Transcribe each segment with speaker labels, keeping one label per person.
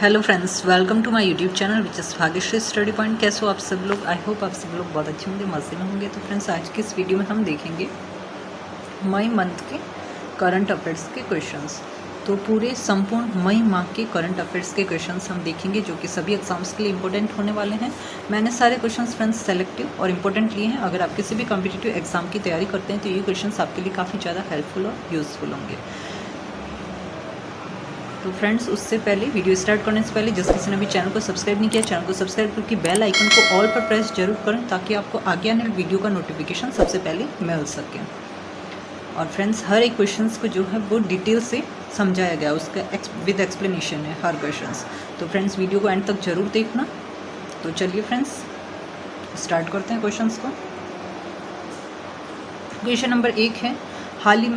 Speaker 1: Hello friends, welcome to my YouTube channel which is Bhagyashree study point. कैसे हो आप सब लोग? आई होप आप सब लोग बहुत अच्छे होंगे, मज़े में होंगे। तो फ्रेंड्स, आज की इस वीडियो में हम देखेंगे मई मंथ के करंट अफेयर्स के क्वेश्चंस। तो पूरे संपूर्ण मई माह के करंट अफेयर्स के क्वेश्चंस हम देखेंगे, जो कि सभी एग्जाम्स के लिए इंपॉर्टेंट होने वाले हैं। मैंने सारे क्वेश्चंस फ्रेंड्स सेलेक्टिव और इंपॉर्टेंट लिए हैं। अगर आप किसी भी कॉम्पिटिटिव एग्जाम की तैयारी करते हैं तो ये क्वेश्चंस आपके लिए काफ़ी ज़्यादा हेल्पफुल और यूज़फुल होंगे। तो फ्रेंड्स, उससे पहले वीडियो स्टार्ट करने से पहले जिस किसी ने भी चैनल को सब्सक्राइब नहीं किया, चैनल को सब्सक्राइब करके बेल आइकन को ऑल पर प्रेस जरूर करें, ताकि आपको आगे आने वाली वीडियो का नोटिफिकेशन सबसे पहले मिल सके। और फ्रेंड्स, हर एक क्वेश्चंस को जो है वो डिटेल से समझाया गया, उसका विद एक्सप्लेनेशन है हर क्वेश्चंस। तो फ्रेंड्स, वीडियो को एंड तक जरूर देखना। तो चलिए फ्रेंड्स, स्टार्ट करते हैं क्वेश्चंस को। क्वेश्चन नंबर 1 है, हाल ही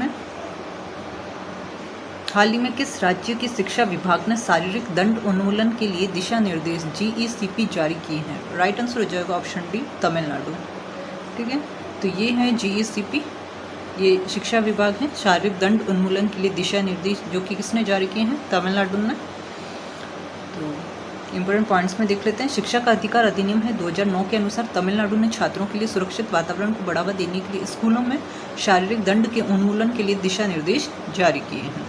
Speaker 1: में किस राज्य की शिक्षा विभाग ने शारीरिक दंड उन्मूलन के लिए दिशा निर्देश GECP जारी किए हैं? राइट आंसर हो जाएगा ऑप्शन डी, तमिलनाडु। ठीक है, तो ये है GECP, ये शिक्षा विभाग है, शारीरिक दंड उन्मूलन के लिए दिशा निर्देश, जो कि किसने जारी किए हैं? तमिलनाडु ने। तो इंपॉर्टेंट पॉइंट्स में देख लेते हैं। शिक्षा का अधिकार अधिनियम है 2009 के अनुसार तमिलनाडु ने छात्रों के लिए सुरक्षित वातावरण को बढ़ावा देने के लिए स्कूलों में शारीरिक दंड के उन्मूलन के लिए दिशा निर्देश जारी किए हैं।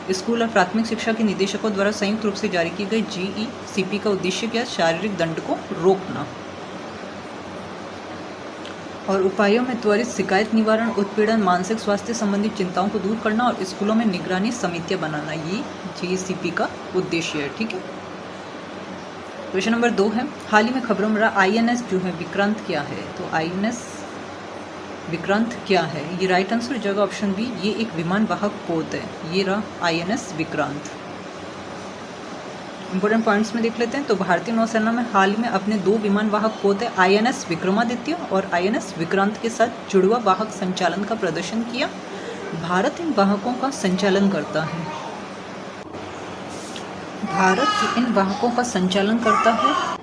Speaker 1: स्कूल और प्राथमिक शिक्षा के निदेशकों द्वारा संयुक्त रूप से जारी की गई GECP का उद्देश्य क्या? शारीरिक दंड को रोकना और उपायों में त्वरित शिकायत निवारण, उत्पीड़न, मानसिक स्वास्थ्य संबंधी चिंताओं को दूर करना और स्कूलों में निगरानी समितियां बनाना, ये GECP का उद्देश्य है। ठीक है। क्वेश्चन नंबर 2 है, हाल ही में खबरों में रहा INS जो है विक्रांत क्या है? तो INS विक्रांत क्या है? ये राइट आंसर हो जाएगा ऑप्शन बी, ये एक विमान वाहक पोत है। ये रहा INS विक्रांत। इंपॉर्टेंट पॉइंट्स में देख लेते हैं। तो भारतीय नौसेना में हाल ही में अपने 2 विमान वाहक पोत है, INS विक्रमादित्य और INS विक्रांत के साथ जुड़वा वाहक संचालन का प्रदर्शन किया। भारत इन वाहकों का संचालन करता है। भारत इन वाहकों का संचालन करता है।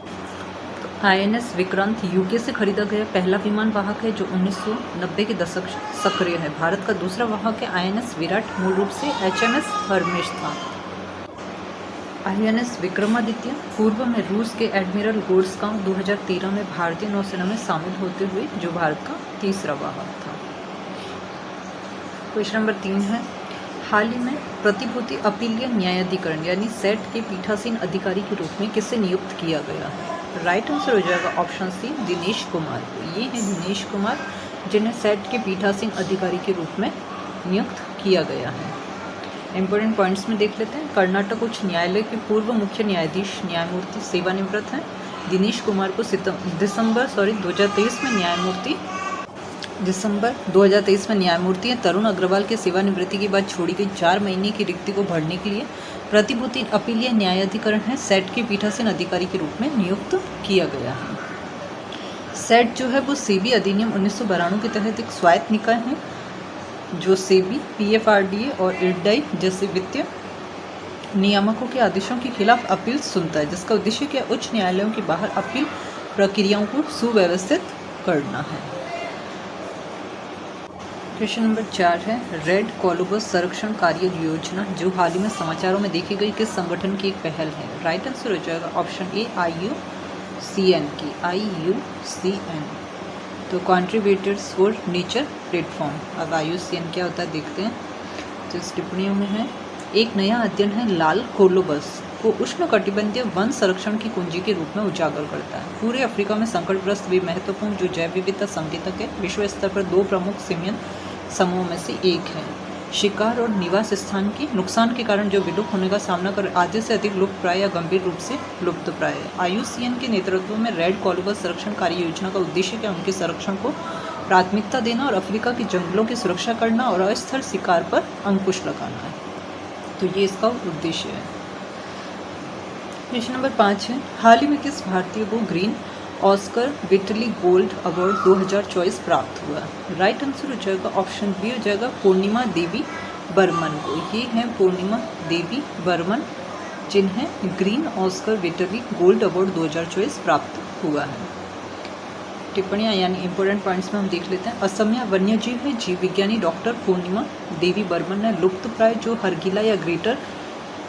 Speaker 1: INS विक्रांत यूके से खरीदा गया पहला विमान वाहक है, जो 1990 के दशक सक्रिय है। भारत का दूसरा वाहक है INS विराट, मूल रूप से HMS हर्मेस था। INS विक्रमादित्य पूर्व में रूस के एडमिरल गोर्स्काव 2013 में भारतीय नौसेना में शामिल होते हुए जो भारत का तीसरा वाहक था। क्वेश्चन नंबर 3 है, हाल ही में प्रतिभूति अपीलीय न्यायाधिकरण यानी सेट के पीठासीन अधिकारी के रूप में किसे नियुक्त किया गया है? राइट आंसर हो जाएगा ऑप्शन सी, दिनेश कुमार। ये है दिनेश कुमार, जिन्हें सेट के पीठासीन अधिकारी के रूप में नियुक्त किया गया है। इंपॉर्टेंट पॉइंट्स में देख लेते हैं। कर्नाटक उच्च न्यायालय के पूर्व मुख्य न्यायाधीश न्यायमूर्ति सेवानिवृत्त हैं। दिनेश कुमार को दिसंबर 2023 में न्यायमूर्ति हैं। तरुण अग्रवाल के सेवानिवृत्ति के बाद छोड़ी गई 4 महीने की रिक्ति को भरने के लिए प्रतिभूति अपीलीय न्यायाधिकरण है सेट के पीठासीन अधिकारी के रूप में नियुक्त किया गया है। सेट जो है वो सेबी अधिनियम 1992 के तहत एक स्वायत्त निकाय है, जो सेबी, PFRDA और IRDAI जैसे वित्तीय नियामकों के आदेशों के खिलाफ अपील सुनता है, जिसका उद्देश्य क्या? उच्च न्यायालयों के बाहर अपील प्रक्रियाओं को सुव्यवस्थित करना है। क्वेश्चन नंबर 4 है, रेड कोलंबस संरक्षण कार्य योजना जो हाल ही में समाचारों में देखी गई किस संगठन की एक पहल है? राइट आंसर हो जाएगा ऑप्शन ए, IUCN की। IUCN तो कंट्रीब्यूटर्स फॉर नेचर प्लेटफॉर्म। अब IUCN क्या होता है देखते हैं। तो इस टिप्पणियों में है, एक नया अध्ययन है लाल कोलंबस को उष्णकटिबंधीय वन संरक्षण की कुंजी के रूप में उजागर करता है। पूरे अफ्रीका में संकटग्रस्त वे महत्वपूर्ण जो जैव विविधता संकेतक है, विश्व स्तर पर 2 प्रमुख सिमियन समूहों में से एक है। शिकार और निवास स्थान के नुकसान के कारण जो विलुप्त होने का सामना कर आधे से अधिक लुप्त प्राय या गंभीर रूप से लुप्त प्राय है। IUCN के नेतृत्व में रेड कोलंबस संरक्षण कार्य योजना का उद्देश्य क्या? उनके संरक्षण को प्राथमिकता देना और अफ्रीका के जंगलों की सुरक्षा करना और अस्थल शिकार पर अंकुश लगाना है। तो ये इसका उद्देश्य है। क्वेश्चन नंबर 5 है, हाल ही में किस भारतीय को ग्रीन ऑस्कर विटली गोल्ड अवार्ड 2024 प्राप्त हुआ? राइट आंसर हो जाएगा ऑप्शन बी हो जाएगा, पूर्णिमा देवी बर्मन को। ये हैं पूर्णिमा देवी बर्मन, जिन्हें ग्रीन ऑस्कर विटली गोल्ड अवार्ड 2024 प्राप्त हुआ है। टिप्पणियाँ यानी इंपॉर्टेंट पॉइंट्स में हम देख लेते हैं। असमिया वन्यजीव है जीव विज्ञानी डॉक्टर पूर्णिमा देवी बर्मन ने लुप्त प्राय जो हरगिला या ग्रेटर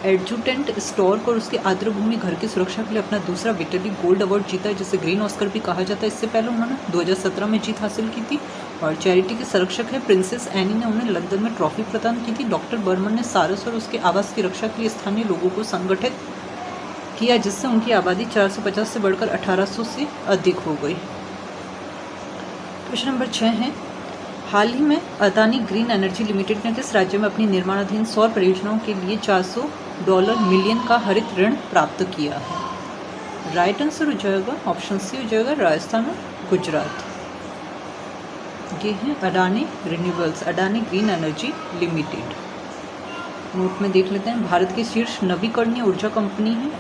Speaker 1: एडजुटेंट स्टॉर्क और उसके आर्द्रभूमि घर की सुरक्षा के लिए अपना दूसरा विक्टरी गोल्ड अवार्ड जीता है, जिसे ग्रीन ऑस्कर भी कहा जाता है। इससे पहले उन्होंने 2017 में जीत हासिल की थी। और चैरिटी के संरक्षक है प्रिंसेस एनी ने उन्हें लंदन में ट्रॉफी प्रदान की थी। डॉक्टर बर्मन ने सारस और उसके आवास की रक्षा के लिए स्थानीय लोगों को संगठित किया, जिससे उनकी आबादी 450 से बढ़कर 1800 से अधिक हो गई। क्वेश्चन नंबर 6 है, हाल ही में अदानी ग्रीन एनर्जी लिमिटेड ने किस राज्य में अपनी निर्माणाधीन सौर परियोजनाओं के लिए $400 मिलियन का हरित ऋण प्राप्त किया है? राइट आंसर हो जाएगा ऑप्शन सी हो जाएगा राजस्थान और गुजरात। ये है Adani renewables, Adani green energy limited. Note में देख लेते हैं। भारत की शीर्ष नवीकरणीय ऊर्जा कंपनी है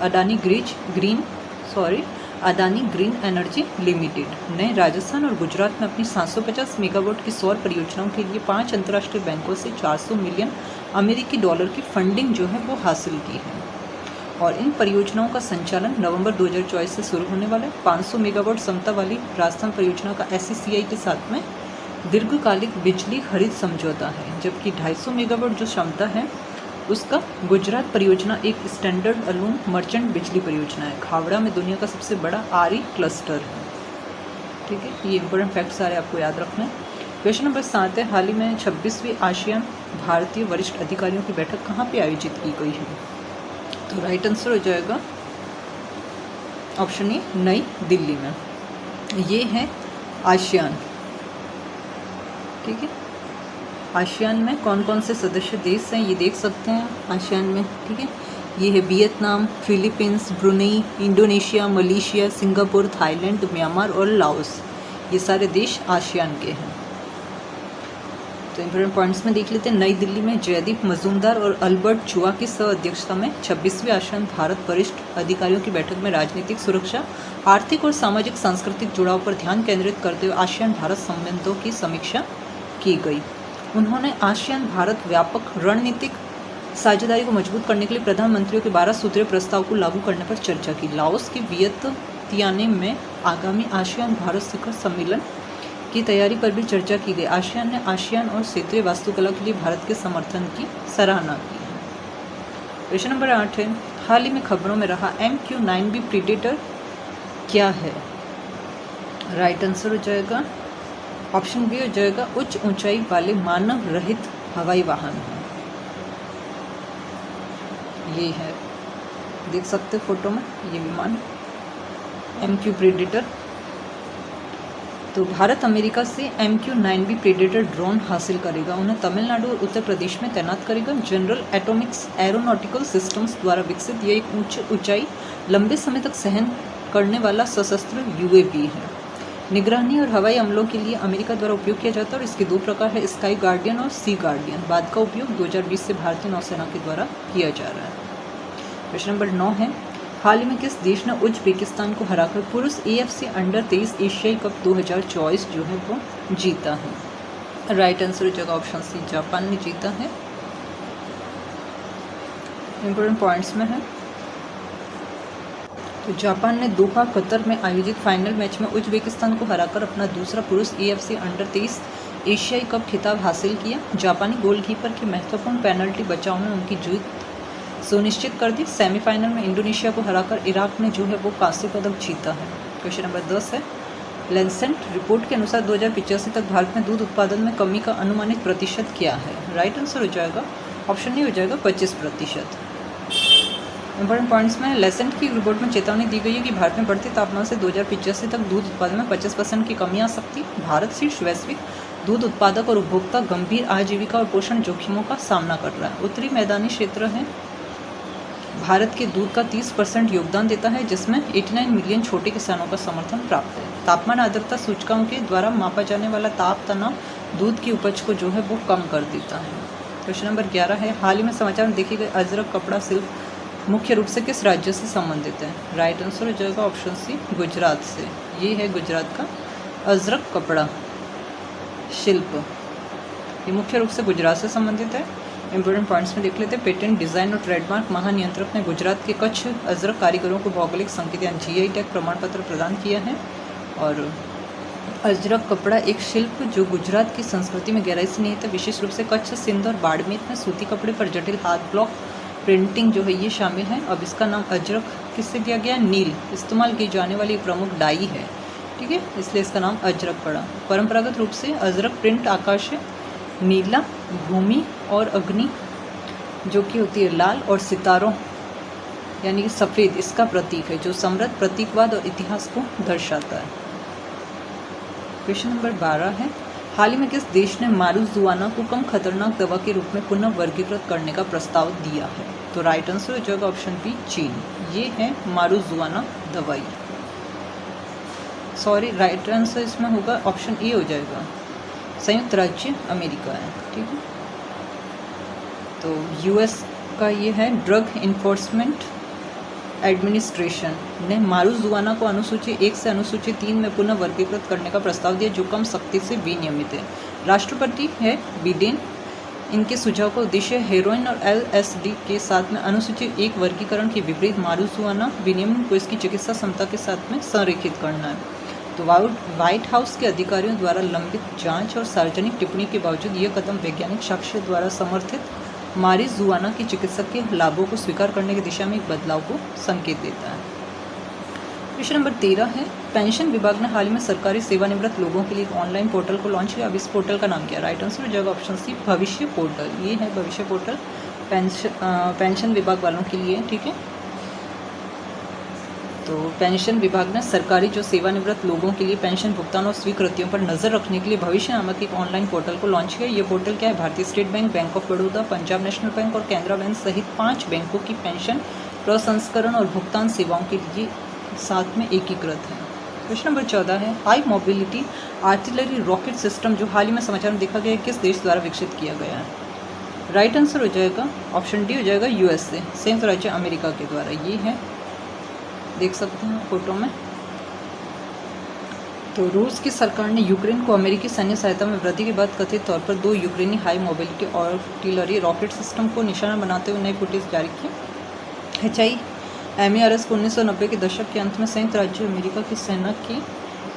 Speaker 1: अडानी ग्रीन एनर्जी लिमिटेड ने राजस्थान और गुजरात में अपनी 750 मेगावाट की सौर परियोजनाओं के लिए 5 अंतर्राष्ट्रीय बैंकों से $400 मिलियन अमेरिकी डॉलर की फंडिंग जो है वो हासिल की है। और इन परियोजनाओं का संचालन नवंबर 2024 से शुरू होने वाला है। 500 मेगावाट क्षमता वाली राजस्थान परियोजना का SECI के साथ में दीर्घकालिक बिजली खरीद समझौता है, जबकि 250 मेगावाट जो क्षमता है उसका गुजरात परियोजना एक स्टैंडर्ड अलोन मर्चेंट बिजली परियोजना है। खावड़ा में दुनिया का सबसे बड़ा RE क्लस्टर है। ठीक है, ये इंपॉर्टेंट फैक्ट सारे आपको याद रखना है। क्वेश्चन नंबर 7 है, हाल ही में 26वीं आसियान भारतीय वरिष्ठ अधिकारियों की बैठक कहाँ पे आयोजित की गई है? तो राइट आंसर हो जाएगा ऑप्शन ए नई दिल्ली में। ये है आसियान। ठीक है, आसियान में कौन कौन से सदस्य देश हैं ये देख सकते हैं आसियान में। ठीक है, ये है Vietnam, Philippines, Brunei, Indonesia, Malaysia, Singapore, Thailand, Myanmar और लाओस। ये सारे देश आसियान के हैं। तो इंपॉर्टेंट पॉइंट्स में देख लेते हैं। नई दिल्ली में जयदीप मजूमदार और अल्बर्ट चुआ की सह अध्यक्षता में 26वीं आसियान भारत वरिष्ठ अधिकारियों की बैठक में राजनीतिक सुरक्षा, आर्थिक और सामाजिक सांस्कृतिक जुड़ाव पर ध्यान केंद्रित करते हुए आसियान भारत संबंधों की समीक्षा की गई। उन्होंने आसियान भारत व्यापक रणनीतिक साझेदारी को मजबूत करने के लिए प्रधानमंत्रियों के 12 सूत्रीय प्रस्ताव को लागू करने पर चर्चा की। लाओस की वियतनाम में आगामी आसियान भारत शिखर सम्मेलन की तैयारी पर भी चर्चा की गई। आसियान ने आसियान और क्षेत्रीय वास्तुकला के लिए भारत के समर्थन की सराहना की है। क्वेश्चन नंबर 8 है, हाल ही में खबरों में रहा MQ-9B प्रीडेटर क्या है? राइट आंसर हो जाएगा ऑप्शन बी हो जाएगा उच्च ऊंचाई वाले मानव रहित हवाई वाहन। ये है, देख सकते फोटो में ये विमान MQ प्रीडेटर। तो भारत अमेरिका से MQ-9B प्रीडेटर ड्रोन हासिल करेगा। उन्हें तमिलनाडु और उत्तर प्रदेश में तैनात करेगा। जनरल एटॉमिक्स एरोनॉटिकल सिस्टम्स द्वारा विकसित यह एक उच्च ऊंचाई लंबे समय तक सहन करने वाला सशस्त्र UAV है। निगरानी और हवाई हमलों के लिए अमेरिका द्वारा उपयोग किया जाता है और इसके 2 प्रकार है, स्काई गार्डियन और सी गार्डियन। बाद का उपयोग 2020 से भारतीय नौसेना के द्वारा किया जा रहा है। क्वेश्चन नंबर 9 है, हाल ही में किस देश ने उज्बेकिस्तान को हराकर पुरुष AFC अंडर-23 एशियाई कप 2024 जो है वो जीता है? राइट आंसर हो जाएगा ऑप्शन सी, जापान ने जीता है। इंपॉर्टेंट पॉइंट्स में है, तो जापान ने दोहा कतर में आयोजित फाइनल मैच में उज्बेकिस्तान को हराकर अपना दूसरा पुरुष AFC अंडर-23 एशियाई कप खिताब हासिल किया। जापानी गोलकीपर की महत्वपूर्ण पेनल्टी बचाव ने उनकी जीत सुनिश्चित कर दी। सेमीफाइनल में इंडोनेशिया को हराकर इराक ने जो है वो कांस्य पदक जीता है। क्वेश्चन नंबर 10 है, लैंसेट रिपोर्ट के अनुसार 2085 तक भारत में दूध उत्पादन में कमी का अनुमानित प्रतिशत क्या है? राइट आंसर हो जाएगा ऑप्शन ए हो जाएगा 25%। इंपॉर्टेंट पॉइंट्स में लेसेंट की रिपोर्ट में चेतावनी दी गई है कि भारत में बढ़ते तापमान से 2085 तक दूध उत्पादन में 25% की कमी आ सकती है। भारत शीर्ष वैश्विक दूध उत्पादक और उपभोक्ता गंभीर आजीविका और पोषण जोखिमों का सामना कर रहा है। उत्तरी मैदानी क्षेत्र है भारत के दूध का 30% योगदान देता है, जिसमें 89 मिलियन छोटे किसानों का समर्थन प्राप्त है। तापमान आर्द्रता सूचकांक के द्वारा मापा जाने वाला ताप तनाव दूध की उपज को जो है वो कम कर देता है। क्वेश्चन नंबर 11 है, हाल ही में समाचार में देखी गई अजरक कपड़ा शिल्प मुख्य रूप से किस राज्य से संबंधित है? राइट आंसर हो जाएगा ऑप्शन सी, गुजरात से। ये है गुजरात का अजरक कपड़ा शिल्प, ये मुख्य रूप से गुजरात से संबंधित है। इंपॉर्टेंट पॉइंट्स में देख लेते हैं। पेटेंट डिज़ाइन और ट्रेडमार्क महानियंत्रक ने गुजरात के कच्छ अजरक कारीगरों को भौगोलिक संकेत यानी GI टैग प्रमाण पत्र प्रदान किया है। और अजरक कपड़ा एक शिल्प जो गुजरात की संस्कृति में गहराई से निहित है। विशेष रूप से कच्छ, सिंध और बाड़मेर में सूती कपड़े पर जटिल हाथ ब्लॉक प्रिंटिंग जो है ये शामिल है। अब इसका नाम अजरक किससे दिया गया? नील इस्तेमाल की जाने वाली प्रमुख डाई है, ठीक है, इसलिए इसका नाम अजरक पड़ा। परंपरागत रूप से अजरक प्रिंट आकाश है, नीला भूमि और अग्नि जो कि होती है लाल, और सितारों यानी कि सफ़ेद इसका प्रतीक है, जो समृद्ध प्रतीकवाद और इतिहास को दर्शाता है। क्वेश्चन नंबर 12 है, हाल ही में किस देश ने मारुजुआना को कम खतरनाक दवा के रूप में पुनः वर्गीकृत करने का प्रस्ताव दिया है? तो राइट आंसर हो जाएगा ऑप्शन बी चीन। ये है मारुजुआना दवाई। सॉरी, राइट आंसर इसमें होगा ऑप्शन ए हो जाएगा, संयुक्त राज्य अमेरिका है, ठीक है। तो यूएस का ये है ड्रग इन्फोर्समेंट एडमिनिस्ट्रेशन ने मारुजुआना को अनुसूची 1 से अनुसूची 3 में पुनः वर्गीकृत करने का प्रस्ताव दिया, जो कम सख्ती से विनियमित है। राष्ट्रपति है बिडेन। इनके सुझाव का उद्देश्य हेरोइन और एलएसडी के साथ में अनुसूची 1 वर्गीकरण के विपरीत मारुजुआना विनियमन को इसकी चिकित्सा क्षमता के साथ में संरेखित करना है। तो व्हाइट हाउस के अधिकारियों द्वारा लंबित जांच और सार्वजनिक टिप्पणी के बावजूद यह कदम वैज्ञानिक साक्ष्य द्वारा समर्थित मारिजुआना की चिकित्सक के लाभों को स्वीकार करने की दिशा में एक बदलाव को संकेत देता है। क्वेश्चन नंबर 13 है, पेंशन विभाग ने हाल ही में सरकारी सेवानिवृत्त लोगों के लिए एक ऑनलाइन पोर्टल को लॉन्च किया। अब इस पोर्टल का नाम क्या है? राइट आंसर हो जाएगा ऑप्शन सी भविष्य पोर्टल। ये है भविष्य पोर्टल पेंशन विभाग वालों के लिए, ठीक है। तो पेंशन विभाग ने सरकारी जो सेवानिवृत्त लोगों के लिए पेंशन भुगतान और स्वीकृतियों पर नज़र रखने के लिए भविष्य नामक एक ऑनलाइन पोर्टल को लॉन्च किया। ये पोर्टल क्या है? भारतीय state bank, bank of Baroda, Punjab national bank और कैनरा बैंक सहित 5 बैंकों की पेंशन प्रसंस्करण और भुगतान सेवाओं के लिए साथ में एकीकृत है। क्वेश्चन नंबर 14 है, high mobility artillery rocket system जो हाल ही में समाचार में देखा गया किस देश द्वारा विकसित किया गया है? राइट आंसर हो जाएगा ऑप्शन डी हो जाएगा यूएसए, संयुक्त राज्य अमेरिका के द्वारा। ये है, देख सकते हैं फोटो में। तो रूस की सरकार ने यूक्रेन को अमेरिकी सैन्य सहायता में वृद्धि के बाद कथित तौर पर 2 यूक्रेनी high mobility artillery rocket system को निशाना बनाते हुए नई फुटेज जारी की। HIMARS को 1990 के दशक के अंत में संयुक्त राज्य अमेरिका की सेना के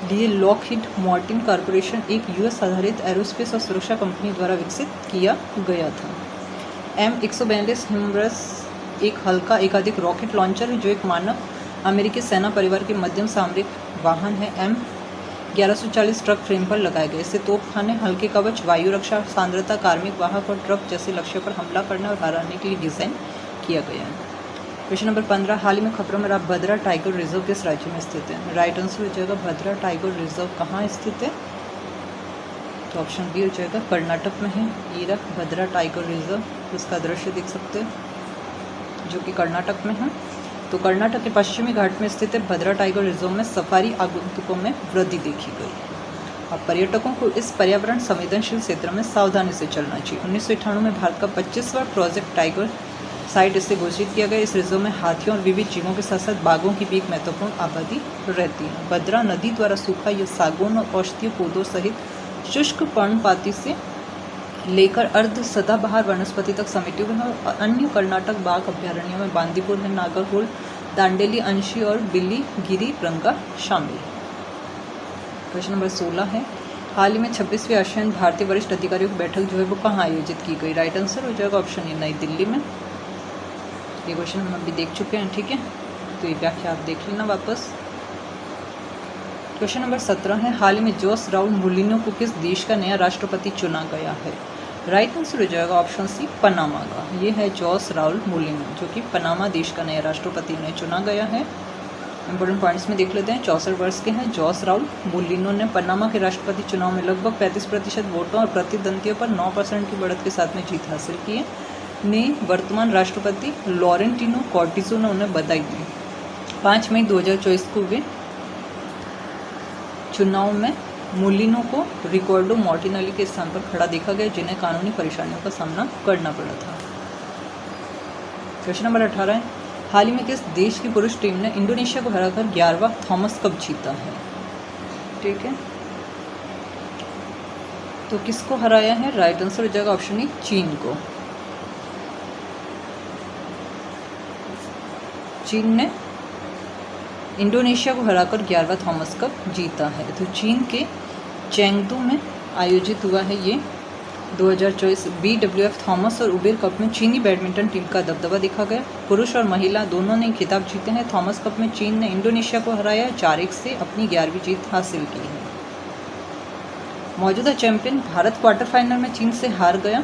Speaker 1: लिए लॉकहीड मार्टिन कॉरपोरेशन एक यूएस आधारित एरोस्पेस और सुरक्षा कंपनी द्वारा विकसित किया गया था। M142 HIMARS एक हल्का एकाधिक रॉकेट लॉन्चर है जो एक मानक अमेरिकी सेना परिवार के मध्यम सामरिक वाहन है। M1140 ट्रक फ्रेम पर लगाए गए। इससे तोपखाने, हल्के कवच, वायु रक्षा, सांद्रता, कार्मिक वाहक और ट्रक जैसे लक्ष्यों पर हमला करने और हराने के लिए डिज़ाइन किया गया है। क्वेश्चन नंबर 15, हाल ही में खबरों में रहा भद्रा टाइगर रिजर्व किस राज्य में स्थित है? राइट आंसर हो जाएगा भद्रा टाइगर रिजर्व कहाँ स्थित है? तो ऑप्शन बी हो जाएगा कर्नाटक में है। ये रहा भद्रा टाइगर रिजर्व, इसका दृश्य देख सकते हैं जो कि कर्नाटक में है। तो कर्नाटक के पश्चिमी घाट में स्थित है भद्रा टाइगर रिजर्व में सफारी आगंतुकों में वृद्धि देखी गई। अब पर्यटकों को इस पर्यावरण संवेदनशील क्षेत्र में सावधानी से चलना चाहिए। 1998 में भारत का 25वां प्रोजेक्ट टाइगर साइट इसे घोषित किया गया। इस रिजर्व में हाथियों और विविध जीवों के साथ साथ बाघों की भी एक महत्वपूर्ण आबादी रहती है। भद्रा नदी द्वारा सूखा या सागौन और औषधीय पौधों सहित शुष्क पर्णपाती से लेकर अर्ध सदाबहार वनस्पति तक समेटे हुए हैं। और अन्य कर्नाटक बाघ अभ्यारण्यों में बांदीपुर है, नागरहोल, दांडेली, अंशी और बिल्लीगिरी रंगा शामिल है। क्वेश्चन नंबर 16 है, हाल ही में 26वीं आसियान भारतीय वरिष्ठ अधिकारियों की बैठक जो है वो कहाँ आयोजित की गई? राइट आंसर हो जाएगा ऑप्शन ए नई दिल्ली में। ये क्वेश्चन हम अभी देख चुके हैं, ठीक है, तो ये व्याख्या आप देख लेना वापस। क्वेश्चन नंबर 17 है, हाल ही में जोस राउल मुलिनो को किस देश का नया राष्ट्रपति चुना गया है? राइट आंसर हो जाएगा ऑप्शन सी पनामा का। ये है जोस राउल मुलिनो जो कि पनामा देश का नया राष्ट्रपति ने चुना गया है। इंपॉर्टेंट पॉइंट्स में देख लेते हैं। 64 वर्ष के हैं जोस राउल मुलिनो ने पनामा के राष्ट्रपति चुनाव में लगभग 35% वोटों और प्रतिद्वंदियों पर 9% की बढ़त के साथ में जीत हासिल की है। ने वर्तमान राष्ट्रपति लॉरेंटिनो कॉर्टिजो ने उन्हें बधाई दी। 5 मई 2024 को हुए चुनाव में मुलिनो को रिकॉर्डो मार्टिनेली के स्थान पर खड़ा देखा गया, जिन्हें कानूनी परेशानियों का सामना करना पड़ा था। क्वेश्चन नंबर 18 है, हाल ही में किस देश की पुरुष टीम ने इंडोनेशिया को हराकर 11वां थॉमस कप जीता है? ठीक है, तो किसको हराया है? राइट आंसर हो जाएगा ऑप्शन ई चीन को। चीन ने इंडोनेशिया को हराकर 11वां थॉमस कप जीता है। तो चीन के चेंगदू में आयोजित हुआ है ये 2024 BWF थॉमस और उबेर कप में चीनी बैडमिंटन टीम का दबदबा देखा गया। पुरुष और महिला दोनों ने खिताब जीते हैं। थॉमस कप में चीन ने इंडोनेशिया को हराया, 4-1 से अपनी 11वीं जीत हासिल की है। मौजूदा चैंपियन भारत क्वार्टर फाइनल में चीन से हार गया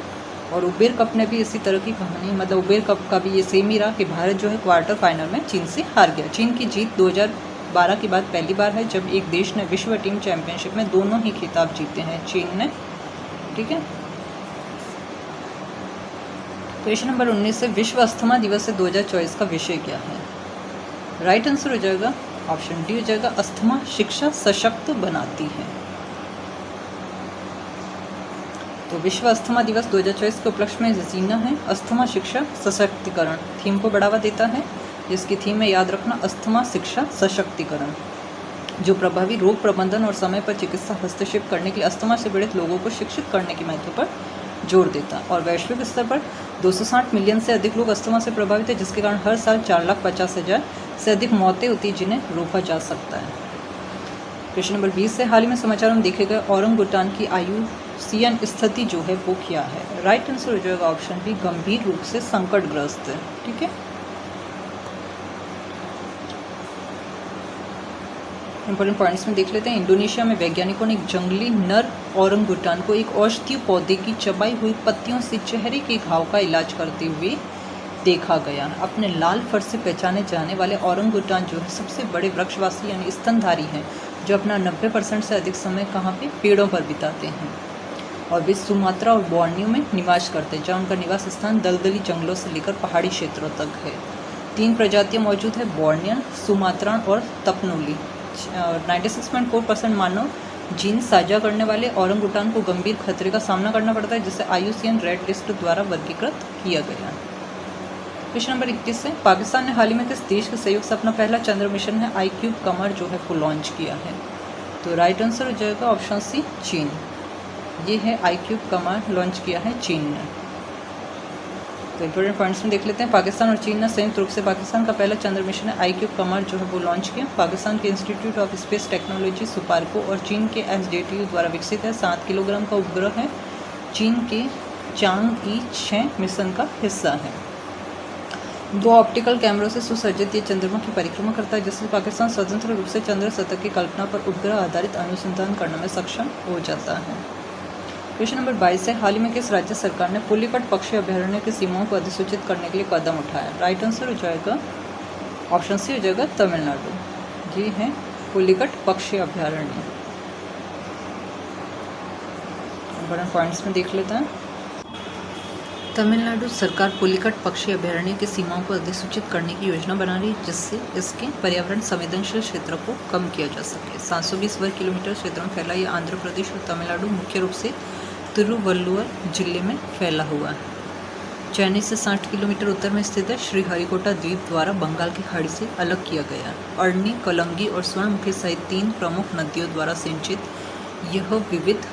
Speaker 1: और उबेर कप ने भी इसी तरह की कहानी, मतलब उबेर कप का भी ये सेम ही रहा कि भारत जो है क्वार्टर फाइनल में चीन से हार गया। चीन की जीत 2012 के बाद पहली बार है जब एक देश ने विश्व टीम चैंपियनशिप में दोनों ही खिताब जीते हैं, चीन ने। ठीक है, क्वेश्चन नंबर 19 से विश्व अस्थमा दिवस से 2024 का विषय क्या है? राइट आंसर हो जाएगा ऑप्शन डी हो जाएगा, अस्थमा शिक्षा सशक्त बनाती है। तो विश्व अस्थमा दिवस 2024 के उपलक्ष्य में जीना है अस्थमा शिक्षा सशक्तिकरण थीम को बढ़ावा देता है, जिसकी थीम में याद रखना अस्थमा शिक्षा सशक्तिकरण, जो प्रभावी रोग प्रबंधन और समय पर चिकित्सा हस्तक्षेप करने के लिए अस्थमा से पीड़ित लोगों को शिक्षित करने के महत्व पर जोर देता है। और वैश्विक स्तर पर 260 मिलियन से अधिक लोग अस्थमा से प्रभावित हैं, जिसके कारण हर साल 4,50,000 से अधिक मौतें होती हैं, जिन्हें रोका जा सकता है। क्वेश्चन नंबर 20 से हाल ही में समाचारों में देखे गए औरंगुटान की IUCN स्थिति जो है वो क्या है? राइट आंसर हो जाएगा ऑप्शन बी, गंभीर रूप से संकटग्रस्त है। ठीक है, इंपॉर्टेंट पॉइंट्स में देख लेते हैं। इंडोनेशिया में वैज्ञानिकों ने एक जंगली नर औरंगुटान को एक औषधीय पौधे की चबाई हुई पत्तियों से चेहरे के घाव का इलाज करते हुए देखा गया। अपने लाल फर से पहचाने जाने वाले औरंगुटान जो है सबसे बड़े वृक्षवासी यानी स्तनधारी हैं, जो अपना 90% से अधिक समय कहाँ पे पेड़ों पर बिताते हैं। और वे सुमात्रा और बोर्नियो में निवास करते हैं, जहाँ उनका निवास स्थान दलदली जंगलों से लेकर पहाड़ी क्षेत्रों तक है। 3 प्रजातियाँ मौजूद है, बोर्नियन, सुमात्रान और तपनोली। 96.4% मानव जीन साझा करने वाले औरंगुटान को गंभीर खतरे का सामना करना पड़ता है, जिसे IUCN रेड लिस्ट द्वारा वर्गीकृत किया गया। क्वेश्चन नंबर 21 से पाकिस्तान ने हाल ही में किस देश के सहयोग से अपना पहला चंद्र मिशन है iCube कमर जो है वो लॉन्च किया है? तो राइट आंसर हो जाएगा ऑप्शन सी, चीन। ये है iCube कमर लॉन्च किया है चीन ने। तो इंपॉर्टेंट पॉइंट्स में देख लेते हैं। पाकिस्तान और चीन ने संयुक्त रूप से पाकिस्तान का पहला चंद्र मिशन है iCube कमर जो है वो लॉन्च किया। पाकिस्तान के institute of space technology SUPARCO और चीन के SDTU द्वारा विकसित है। 7 किलोग्राम का उपग्रह है, चीन के चांग-ई 6 मिशन का हिस्सा है। 2 ऑप्टिकल कैमरों से सुसज्जित ये चंद्रमा की परिक्रमा करता है, जिससे पाकिस्तान स्वतंत्र रूप से चंद्र सतह की कल्पना पर उपग्रह आधारित अनुसंधान करने में सक्षम हो जाता है। क्वेश्चन नंबर 22 है हाल ही में किस राज्य सरकार ने पुलिकट पक्षी अभयारण्य की सीमाओं को अधिसूचित करने के लिए कदम उठाया? राइट आंसर हो जाएगा ऑप्शन सी हो जाएगा, तमिलनाडु। ये है पुलिकट पक्षी अभयारण्य। बड़े पॉइंट्स में देख लेते हैं। तमिलनाडु सरकार पुलिकट पक्षी अभयारण्य की सीमाओं को अधिसूचित करने की योजना बना रही है, जिससे इसके पर्यावरण संवेदनशील क्षेत्र को कम किया जा सके। 720 वर्ग किलोमीटर क्षेत्र में फैला यह आंध्र प्रदेश और तमिलनाडु मुख्य रूप से तिरुवल्लुवर जिले में फैला हुआ है। चेन्नई से 60 किलोमीटर उत्तर में स्थित है। श्रीहरिकोटा द्वीप द्वारा बंगाल की खाड़ी से अलग किया गया। अरनी, कलंगी और स्वर्णमुखी सहित 3 प्रमुख नदियों द्वारा सिंचित यह विविध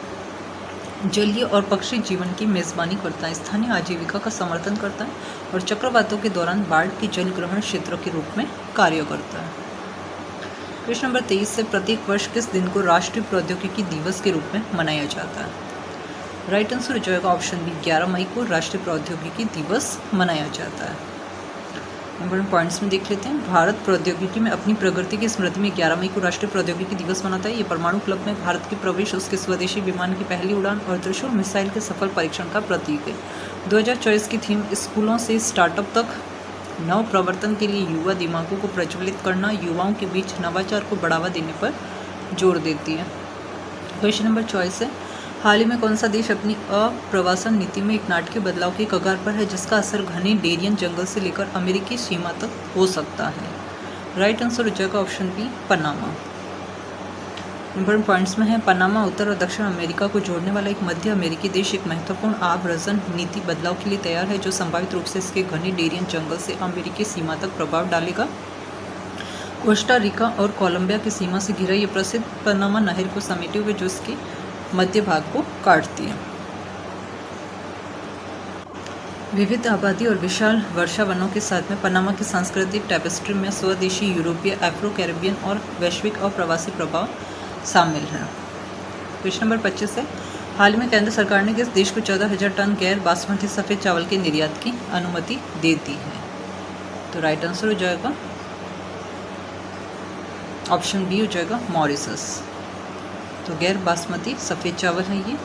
Speaker 1: जलीय और पक्षी जीवन की मेजबानी करता है, स्थानीय आजीविका का समर्थन करता है और चक्रवातों के दौरान बाढ़ की जल ग्रहण क्षेत्र के रूप में कार्य करता है। क्वेश्चन नंबर 23 से प्रत्येक वर्ष किस दिन को राष्ट्रीय प्रौद्योगिकी दिवस के रूप में मनाया जाता है? राइट आंसर हो जाएगा ऑप्शन बी, 11 मई को राष्ट्रीय प्रौद्योगिकी दिवस मनाया जाता है। इंपॉर्टेंट पॉइंट्स में देख लेते हैं। भारत प्रौद्योगिकी में अपनी प्रगति की स्मृति में 11 मई को राष्ट्रीय प्रौद्योगिकी दिवस मनाता है। ये परमाणु क्लब में भारत की प्रवेश, उसके स्वदेशी विमान की पहली उड़ान और त्रिशूल मिसाइल के सफल परीक्षण का प्रतीक है। 2024 की थीम स्कूलों से स्टार्टअप तक नव प्रवर्तन के लिए युवा दिमागों को प्रज्वलित करना, युवाओं के बीच नवाचार को बढ़ावा देने पर जोर देती है। क्वेश्चन नंबर 24 है हाल ही में कौन सा देश अपनी अप्रवासन नीति में एक नाटकीय बदलाव की कगार पर है, जिसका असर घने डेरियन जंगल से लेकर अमेरिकी सीमा तक हो सकता है? राइट आंसर हो जाएगा option B, Panama. Important points में है पनामा उत्तर और दक्षिण अमेरिका को जोड़ने वाला एक मध्य अमेरिकी देश एक महत्वपूर्ण आव्रजन नीति बदलाव के लिए तैयार है, जो संभावित रूप से इसके घने डेरियन जंगल से अमेरिकी सीमा तक प्रभाव डालेगा। कोस्टा रिका और कोलंबिया की सीमा से घिरा ये प्रसिद्ध पनामा नहर को समेटे हुए जो इसके मध्य भाग को काटती है। विविध आबादी और विशाल वर्षा वनों के साथ में पनामा की सांस्कृतिक टैपेस्ट्री में स्वदेशी, यूरोपीय, अफ्रो कैरिबियन और वैश्विक अप्रवासी प्रभाव शामिल है। क्वेश्चन नंबर 25 है हाल में केंद्र सरकार ने किस देश को 14,000 टन गैर बासमती सफ़ेद चावल के निर्यात की अनुमति दे दी है? तो राइट आंसर हो जाएगा ऑप्शन बी हो जाएगा मॉरिशस। तो गैर बासमती सफ़ेद चावल है ये।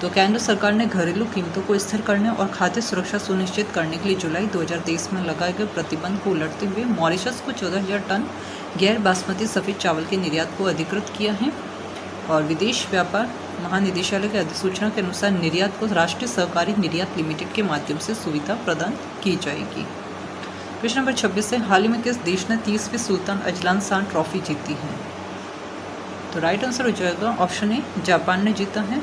Speaker 1: तो केंद्र सरकार ने घरेलू कीमतों को स्थिर करने और खाद्य सुरक्षा सुनिश्चित करने के लिए जुलाई 2023 में लगाए गए प्रतिबंध को उलटते हुए मॉरिशस को 14,000 टन गैर बासमती सफ़ेद चावल के निर्यात को अधिकृत किया है। और विदेश व्यापार महानिदेशालय की अधिसूचना के अनुसार निर्यात को राष्ट्रीय सहकारी निर्यात लिमिटेड के माध्यम से सुविधा प्रदान की जाएगी। क्वेश्चन नंबर 26 है, हाल ही में किस देश ने 30वीं सुल्तान अजलान शाह ट्रॉफी जीती है? तो राइट आंसर हो जाएगा ऑप्शन ए, जापान ने जीता है।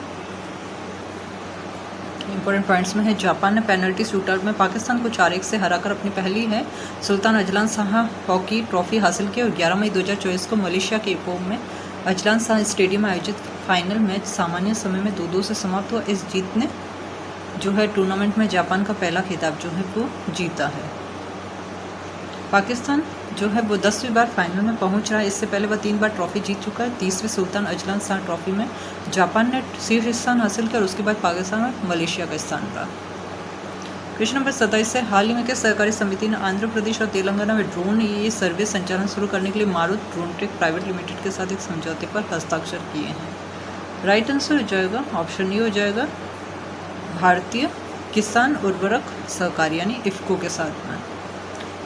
Speaker 1: इंपॉर्टेंट पॉइंट्स में है, जापान ने पेनल्टी शूटआउट में पाकिस्तान को 4-1 से हराकर अपनी पहली है Sultan Azlan Shah hockey trophy हासिल की। और 11 मई 2024 को मलेशिया के इपोह में अजलान शाह स्टेडियम में आयोजित फाइनल मैच सामान्य समय में 2-2 से समाप्त हुआ। इस जीत ने जो है टूर्नामेंट में जापान का पहला खिताब जो है वो जीता है। पाकिस्तान जो है वो 10वीं बार फाइनल में पहुंच रहा है। इससे पहले वह 3 बार ट्रॉफी जीत चुका है। 30वीं सुल्तान अजलान शाह ट्रॉफी में जापान ने शीर्ष स्थान हासिल किया और उसके बाद पाकिस्तान और मलेशिया का स्थान रहा। क्वेश्चन नंबर 27 है, हाल ही में किस सहकारी समिति ने आंध्र प्रदेश और तेलंगाना में ड्रोन ये सर्विस संचालन शुरू करने के लिए मारुत ड्रोन टेक प्राइवेट लिमिटेड के साथ एक समझौते पर हस्ताक्षर किए हैं? राइट आंसर हो जाएगा ऑप्शन ए हो जाएगा भारतीय किसान उर्वरक सहकारी यानी इफ्को के साथ में।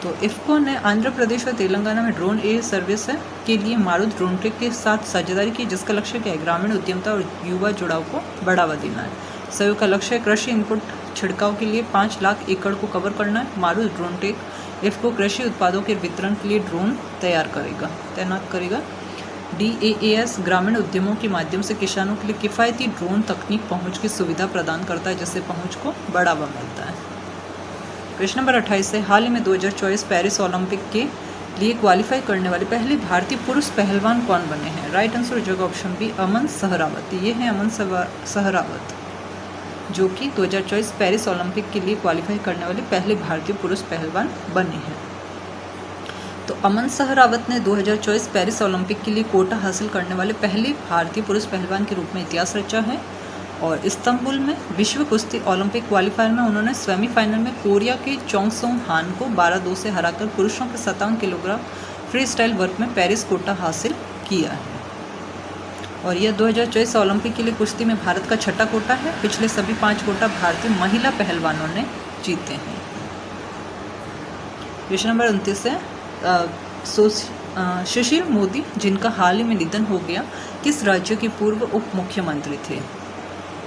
Speaker 1: तो इफ्को ने आंध्र प्रदेश और तेलंगाना में ड्रोन एयर सर्विस के लिए मारुत ड्रोन टेक के साथ साझेदारी की, जिसका लक्ष्य क्या है? ग्रामीण उद्यमता और युवा जुड़ाव को बढ़ावा देना है। सहयोग का लक्ष्य है कृषि इनपुट छिड़काव के लिए 5 लाख एकड़ को कवर करना है। मारुत ड्रोन टेक इफ्को कृषि उत्पादों के वितरण के लिए ड्रोन तैनात करेगा। DAAS ग्रामीण उद्यमों के माध्यम से किसानों के लिए किफ़ायती ड्रोन तकनीक पहुंच की सुविधा प्रदान करता है, जिससे पहुंच को बढ़ावा मिलता है। क्वेश्चन नंबर 28 है, हाल ही में 2024 पेरिस ओलंपिक के लिए क्वालिफाई करने वाले पहले भारतीय पुरुष पहलवान कौन बने हैं? राइट आंसर हो जाएगा ऑप्शन बी अमन सहरावत। ये है अमन सहरावत जो कि 2024 पेरिस ओलंपिक के लिए क्वालिफाई करने वाले पहले भारतीय पुरुष पहलवान बने हैं। तो अमन सहरावत ने 2024 पेरिस ओलंपिक के लिए कोटा हासिल करने वाले पहले भारतीय पुरुष पहलवान के रूप में इतिहास रचा है। और इस्तांबुल में विश्व कुश्ती ओलंपिक क्वालिफायर में उन्होंने सेमीफाइनल में कोरिया के चोंगसोंग हान को 12-2 से हराकर पुरुषों के 57 किलोग्राम फ्री स्टाइल वर्ग में पेरिस कोटा हासिल किया है। और यह 2024 ओलंपिक के लिए कुश्ती में भारत का 6ठा कोटा है। पिछले सभी 5 कोटा भारतीय महिला पहलवानों ने जीते हैं। क्वेश्चन नंबर 29 है, सुशील मोदी जिनका हाल ही में निधन हो गया किस राज्य के पूर्व उप मुख्यमंत्री थे?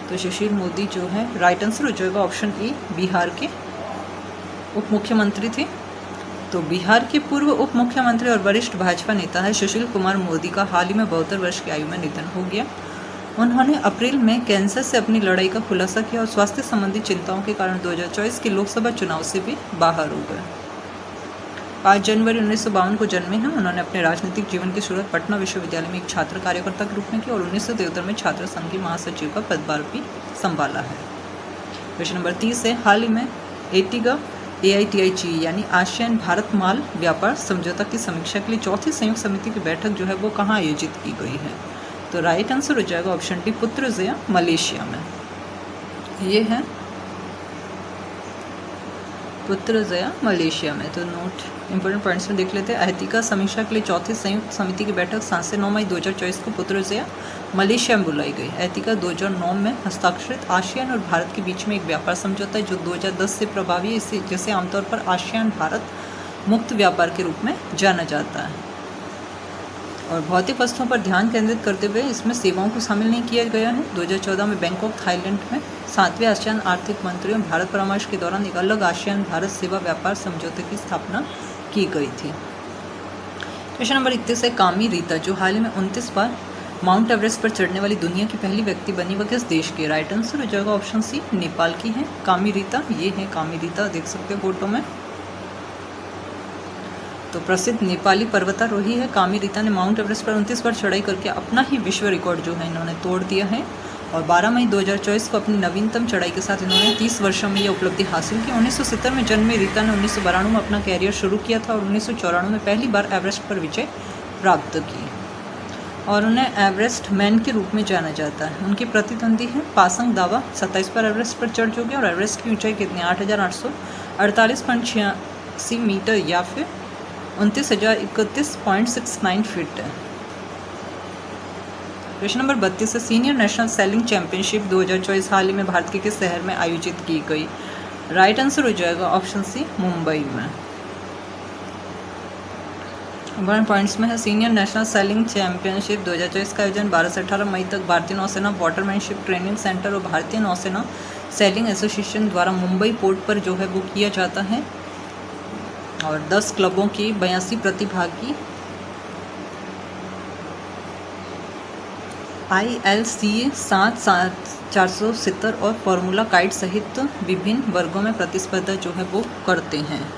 Speaker 1: तो सुशील मोदी जो है राइट आंसर हो जाएगा ऑप्शन ए बिहार के उप मुख्यमंत्री थे। तो बिहार के पूर्व उप मुख्यमंत्री और वरिष्ठ भाजपा नेता है सुशील कुमार मोदी का हाल ही में 72 वर्ष की आयु में निधन हो गया। उन्होंने अप्रैल में कैंसर से अपनी लड़ाई का खुलासा किया और स्वास्थ्य संबंधी चिंताओं के कारण 2024 के लोकसभा चुनाव से भी बाहर हो गए। 5 जनवरी 1952 को जन्मे हैं। उन्होंने अपने राजनीतिक जीवन की शुरुआत पटना विश्वविद्यालय में एक छात्र कार्यकर्ता के रूप में की और 1973 में छात्र संघ के महासचिव का पदभार भी संभाला है। क्वेश्चन नंबर 30 है, हाल ही में एटीगा AITIG यानी आसियान भारत माल व्यापार समझौता की समीक्षा के लिए 4थी संयुक्त समिति की बैठक जो है वो कहाँ आयोजित की गई है? तो राइट आंसर हो जाएगा ऑप्शन डी पुत्रजया मलेशिया में। ये है पुत्रजया मलेशिया में। तो नोट इंपॉर्टेंट पॉइंट्स में देख लेते हैं। एहतिका समीक्षा के लिए 4थी संयुक्त समिति की बैठक 7 से 9 मई 2024 को पुत्रजया मलेशिया में बुलाई गई। एहतिका 2009 में हस्ताक्षरित आसियान और भारत के बीच में एक व्यापार समझौता है जो 2010 से प्रभावी है, इसे जिसे आमतौर पर आसियान भारत मुक्त व्यापार के रूप में जाना जाता है। और भौतिक वस्तुओं पर ध्यान केंद्रित करते हुए इसमें सेवाओं को शामिल नहीं किया गया है। 2014 में बैंकॉक थाईलैंड में 7वें आसियान आर्थिक मंत्रियों भारत परामर्श के दौरान एक अलग आसियान भारत सेवा व्यापार समझौते की स्थापना की गई थी। क्वेश्चन नंबर 31 है, कामी रीता जो हाल ही में 29 बार माउंट एवरेस्ट पर चढ़ने वाली दुनिया की पहली व्यक्ति बनी, वह किस देश की? राइट आंसर हो जाएगा ऑप्शन सी नेपाल की है कामी रीता। ये है कामी रीता, देख सकते हो फोटो में। तो प्रसिद्ध नेपाली पर्वतारोही है कामी रीता ने माउंट एवरेस्ट पर 29 बार चढ़ाई करके अपना ही विश्व रिकॉर्ड जो है इन्होंने तोड़ दिया है। और 12 मई 2024 को अपनी नवीनतम चढ़ाई के साथ इन्होंने 30 वर्षों में यह उपलब्धि हासिल की। 1970 में जन्मे रीता ने 1992 में अपना कैरियर शुरू किया था और 1994 में पहली बार एवरेस्ट पर विजय प्राप्त की। और उन्हें एवरेस्ट मैन के रूप में जाना जाता है। उनके प्रतिद्वंदी हैं पासंग दावा, 27 पर एवरेस्ट पर चढ़ चुके हैं और एवरेस्ट की ऊंचाई कितनी 8,848.86 मीटर या फिर 29,031.69 फीट है। क्वेश्चन नंबर 32 है सीनियर नेशनल सेलिंग चैंपियनशिप 2024 हाल ही में भारत के किस शहर में आयोजित की गई? राइट आंसर हो जाएगा ऑप्शन सी मुंबई में। इम्पोर्टेंट पॉइंट्स में है सीनियर नेशनल सेलिंग चैंपियनशिप 2024 का आयोजन 12 से 18 मई तक भारतीय नौसेना वाटरमैनशिप ट्रेनिंग सेंटर और भारतीय नौसेना सेलिंग एसोसिएशन द्वारा मुंबई पोर्ट पर जो है वो किया जाता है और 10 क्लबों की 82 प्रतिभागी ILCA 7,470 और फार्मूला काइट सहित विभिन्न वर्गों में प्रतिस्पर्धा जो है वो करते हैं।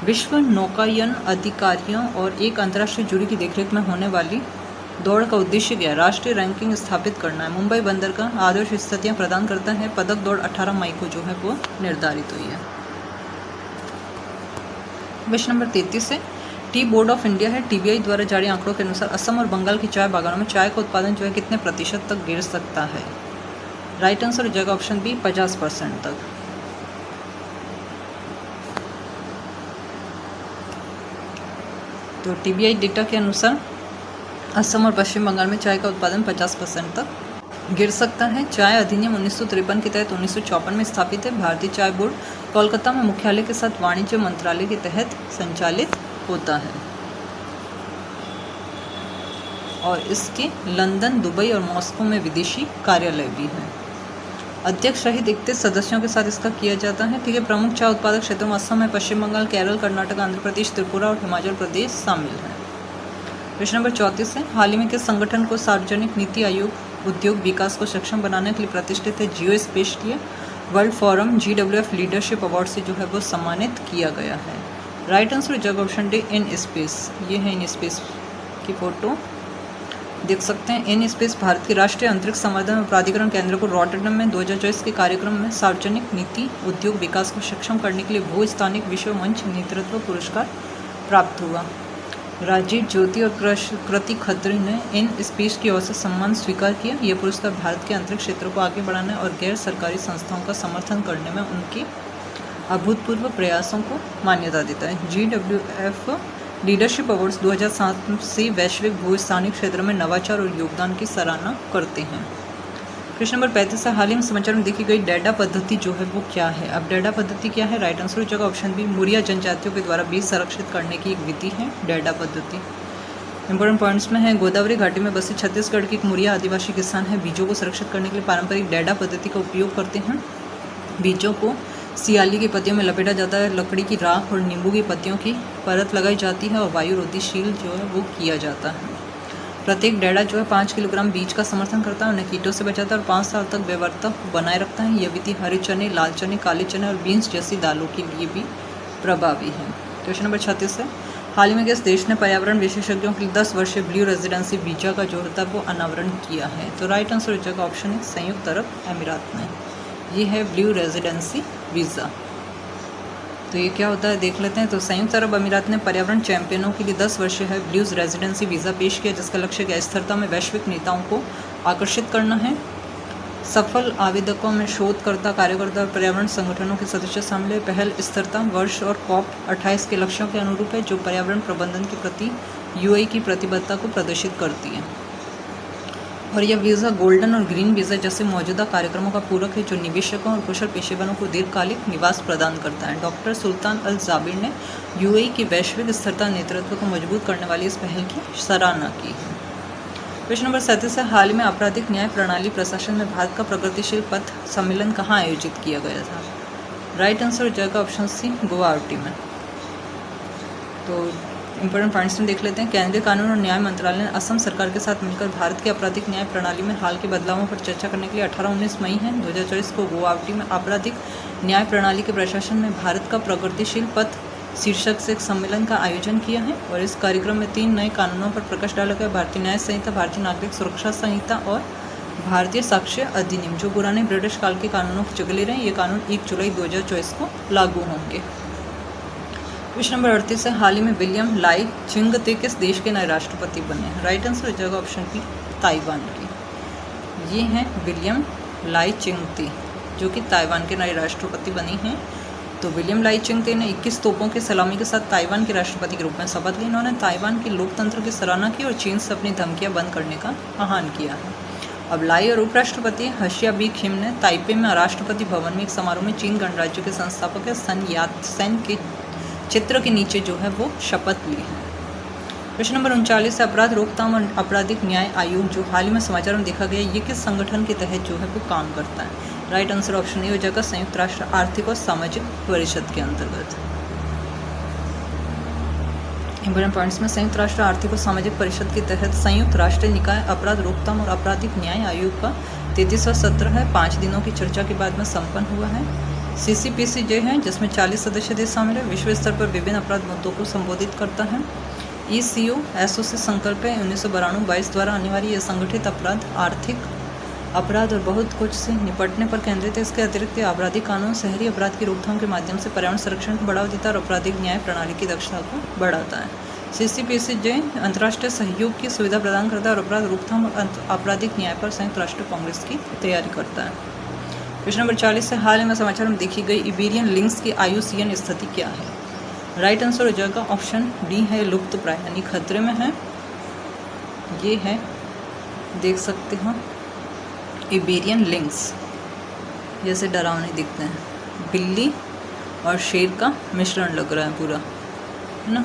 Speaker 1: विश्व नौकायन अधिकारियों और एक अंतर्राष्ट्रीय जूरी की देखरेख में होने वाली दौड़ का उद्देश्य क्या है? राष्ट्रीय रैंकिंग स्थापित करना है। मुंबई बंदर का आदर्श स्थितियां प्रदान करता है। पदक दौड़ 18 मई को जो है वो निर्धारित हुई है। क्वेश्चन नंबर 33 है टी बोर्ड ऑफ इंडिया है TBI द्वारा जारी आंकड़ों के अनुसार असम और बंगाल की चाय बागानों में चाय का उत्पादन जो है कितने प्रतिशत तक गिर सकता है? राइट आंसर हो जाएगा ऑप्शन बी 50% तक। तो TBI डेटा के अनुसार असम और पश्चिम बंगाल में चाय का उत्पादन 50% तक गिर सकता है। चाय अधिनियम 1953 के तहत 1954 में स्थापित है। भारतीय चाय बोर्ड कोलकाता में मुख्यालय के साथ वाणिज्य मंत्रालय के तहत संचालित होता है और इसके लंदन, दुबई और मॉस्को में विदेशी कार्यालय भी है। अध्यक्ष सहित 31 सदस्यों के साथ इसका किया जाता है। ठीक है, प्रमुख चाय उत्पादक क्षेत्रों में असम में पश्चिम बंगाल, केरल, कर्नाटक, आंध्र प्रदेश, त्रिपुरा और हिमाचल प्रदेश शामिल है। प्रश्न नंबर 34 है हाल ही में किस संगठन को सार्वजनिक नीति आयोग उद्योग विकास को सक्षम बनाने के लिए प्रतिष्ठित है जियो स्पेस के world forum GWF leadership award से जो है वो सम्मानित किया गया है? राइट आंसर हो जाएगा ऑप्शन डी इन स्पेस। ये है इन स्पेस की फोटो देख सकते हैं। इन स्पेस भारत के राष्ट्रीय अंतरिक्ष संवर्धन और प्राधिकरण केंद्र को रॉटरडम में 2024 के कार्यक्रम में सार्वजनिक नीति उद्योग विकास को सक्षम करने के लिए भू स्थानिक विश्व मंच नेतृत्व पुरस्कार प्राप्त हुआ। राजीव ज्योति और कृति खत्री ने इन स्पेस की ओर से सम्मान स्वीकार किया। यह पुरस्कार भारत के अंतरिक्ष क्षेत्र को आगे बढ़ाने और गैर सरकारी संस्थाओं का समर्थन करने में उनके अभूतपूर्व प्रयासों को मान्यता देता है। GWF लीडरशिप अवार्ड्स 2007 से वैश्विक भू स्थानिक क्षेत्र में नवाचार और योगदान की सराहना करते हैं। क्वेश्चन नंबर 35 है हाल ही में समाचार में देखी गई डेटा पद्धति जो है वो क्या है? अब डेटा पद्धति क्या है? राइट आंसर हो जाएगा ऑप्शन बी मुरिया जनजातियों के द्वारा बीज संरक्षित करने की एक विधि है डेटा पद्धति। इंपॉर्टेंट पॉइंट्स में है गोदावरी घाटी में बसे छत्तीसगढ़ के एक मुरिया आदिवासी किसान है बीजों को सुरक्षित करने के लिए पारंपरिक डेटा पद्धति का उपयोग करते हैं। बीजों को सियाली की पत्तियों में लपेटा जाता है, लकड़ी की राख और नींबू की पत्तियों की परत लगाई जाती है और वायु रोधीशील जो है वो किया जाता है। प्रत्येक डेढ़ा जो है 5 किलोग्राम बीज का समर्थन करता है, उन्हें कीटों से बचाता है और 5 साल तक व्यवहार्यता बनाए रखता है। यह विधि हरे चने, लाल चने, काले चने और बीन्स जैसी दालों के लिए भी प्रभावी है। क्वेश्चन नंबर 36 है हाल ही में किस देश ने पर्यावरण विशेषज्ञों के लिए 10 वर्षीय ब्लू रेजिडेंसी वीजा का जो होता है वो अनावरण किया है? तो राइट आंसर हो जाएगा ऑप्शन है संयुक्त अरब अमीरात ने। ये है ब्लू रेजिडेंसी वीज़ा। तो ये क्या होता है देख लेते हैं। तो संयुक्त अरब अमीरात ने पर्यावरण चैंपियनों के लिए 10 वर्षीय है ब्लूज रेजिडेंसी वीज़ा पेश किया जिसका लक्ष्य अस्थिरता में वैश्विक नेताओं को आकर्षित करना है। सफल आवेदकों में शोधकर्ता, कार्यकर्ता और पर्यावरण संगठनों के सदस्य शामिल है। पहल स्थिरता वर्ष और COP28 के लक्ष्यों के अनुरूप है जो पर्यावरण प्रबंधन के प्रति UAE की प्रतिबद्धता को प्रदर्शित करती है। और यह वीज़ा गोल्डन और ग्रीन वीज़ा जैसे मौजूदा कार्यक्रमों का पूरक है जो निवेशकों और कुशल पेशेवरों को दीर्घकालिक निवास प्रदान करता है। डॉक्टर सुल्तान अल जाबिर ने UAE की वैश्विक स्थिरता नेतृत्व को मजबूत करने वाली इस पहल की सराहना की है। प्रश्न नंबर 37 है हाल ही में आपराधिक न्याय प्रणाली प्रशासन में भारत का प्रगतिशील पथ सम्मेलन कहाँ आयोजित किया गया था? राइट आंसर हो जाएगा ऑप्शन सी गुवाहाटी में। तो इंपॉर्टेंट पॉइंट्स में देख लेते हैं। केंद्रीय कानून और न्याय मंत्रालय ने असम सरकार के साथ मिलकर भारत की आपराधिक न्याय प्रणाली में हाल के बदलावों पर चर्चा करने के लिए 18-19 मई 2024 को गुवाहाटी में आपराधिक न्याय प्रणाली के प्रशासन में भारत का प्रगतिशील पथ शीर्षक से एक सम्मेलन का आयोजन किया है। और इस कार्यक्रम में 3 नए कानूनों पर प्रकाश डाला गया। भारतीय न्याय संहिता, भारतीय नागरिक सुरक्षा संहिता और भारतीय साक्ष्य अधिनियम जो पुराने ब्रिटिश काल के कानूनों की जगह ले रहे हैं। ये कानून 1 जुलाई 2024 को लागू होंगे। क्वेश्चन नंबर 38 है, हाल ही में विलियम लाई चिंगते किस देश के नए राष्ट्रपति बने? राइट आंसर हो जाएगा ऑप्शन बी, ताइवान की। ये हैं विलियम लाई चिंगते, जो कि ताइवान के नए राष्ट्रपति बने हैं। तो विलियम लाई चिंगते ने 21 तोपों की सलामी के साथ ताइवान के राष्ट्रपति के रूप में शपथ ली। इन्होंने ताइवान के लोकतंत्र की सराहना की और चीन से अपनी धमकियां बंद करने का आह्वान किया है। अब लाई और उपराष्ट्रपति हशिया बी खिम ने ताइपे में राष्ट्रपति भवन में एक समारोह में चीन गणराज्य के संस्थापक सन यात सेन के चित्र के नीचे जो है वो शपथ ली है। प्रश्न नंबर 39 है, अपराध रोकथाम और आपराधिक न्याय आयोग जो हाल ही में समाचार में देखा गया, ये किस संगठन के तहत जो है वो काम करता है? राइट आंसर ऑप्शन ए हो जाएगा, संयुक्त राष्ट्र आर्थिक और सामाजिक परिषद के अंतर्गत। इंपॉर्टेंट पॉइंट्स में, संयुक्त राष्ट्र आर्थिक और सामाजिक परिषद के तहत संयुक्त राष्ट्र निकाय अपराध रोकथाम और आपराधिक न्याय आयोग का 33वां सत्र है 5 दिनों की चर्चा के बाद में संपन्न हुआ है। CCPCJ है जिसमें 40 सदस्य देश शामिल है, विश्व स्तर पर विभिन्न अपराध मुद्दों को संबोधित करता है। ECO से संकल्प है 1992-22 द्वारा अनिवार्य यह संगठित अपराध, आर्थिक अपराध और बहुत कुछ से निपटने पर केंद्रित है। इसके अतिरिक्त आपराधिक कानून शहरी अपराध की रोकथाम के माध्यम से पर्यावरण संरक्षण को बढ़ावा देता है और आपराधिक न्याय प्रणाली की दक्षता को बढ़ाता है। CCPCJ अंतर्राष्ट्रीय सहयोग की सुविधा प्रदान करता है और अपराध रोकथाम और आपराधिक न्याय पर संयुक्त राष्ट्र कांग्रेस की तैयारी करता है। क्वेश्चन नंबर 40 से, हाल ही में समाचार में देखी गई इबेरियन लिंक्स की IUCN स्थिति क्या है? राइट आंसर हो जाएगा ऑप्शन डी है, लुप्त प्राय यानी खतरे में है। ये है, देख सकते हो इबेरियन लिंक्स, जैसे डरावने दिखते हैं, बिल्ली और शेर का मिश्रण लग रहा है पूरा, है ना।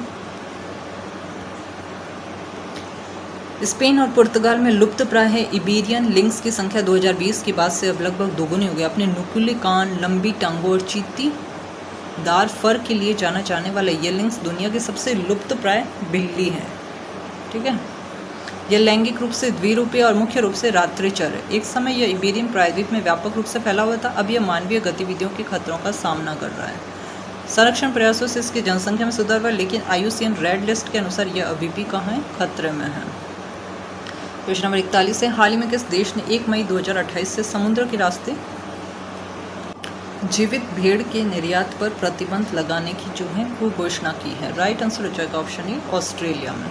Speaker 1: स्पेन और पुर्तगाल में लुप्त प्राय है इबेरियन लिंक्स की संख्या 2020 के बाद से अब लगभग दोगुनी हो गई। अपने नुकीले कान, लंबी टांगों और चींटीदार फर के लिए जाना जाने वाला ये लिंक्स दुनिया की सबसे लुप्त प्राय बिल्ली है। ठीक है, यह लैंगिक रूप से द्विरूपीय और मुख्य रूप से रात्रिचर है। एक समय यह इबेरियन प्रायद्वीप में व्यापक रूप से फैला हुआ था, अब यह मानवीय गतिविधियों के खतरों का सामना कर रहा है। संरक्षण प्रयासों से इसकी जनसंख्या में सुधार हुआ, लेकिन IUCN रेड लिस्ट के अनुसार यह अभी भी कहाँ है? खतरे में है। क्वेश्चन नंबर 41 है, हाल ही में किस देश ने 1 मई 2028 से समुद्र के रास्ते जीवित भेड़ के निर्यात पर प्रतिबंध लगाने की जो है वो घोषणा की है? राइट आंसर हो जाएगा ऑप्शन ए, ऑस्ट्रेलिया में।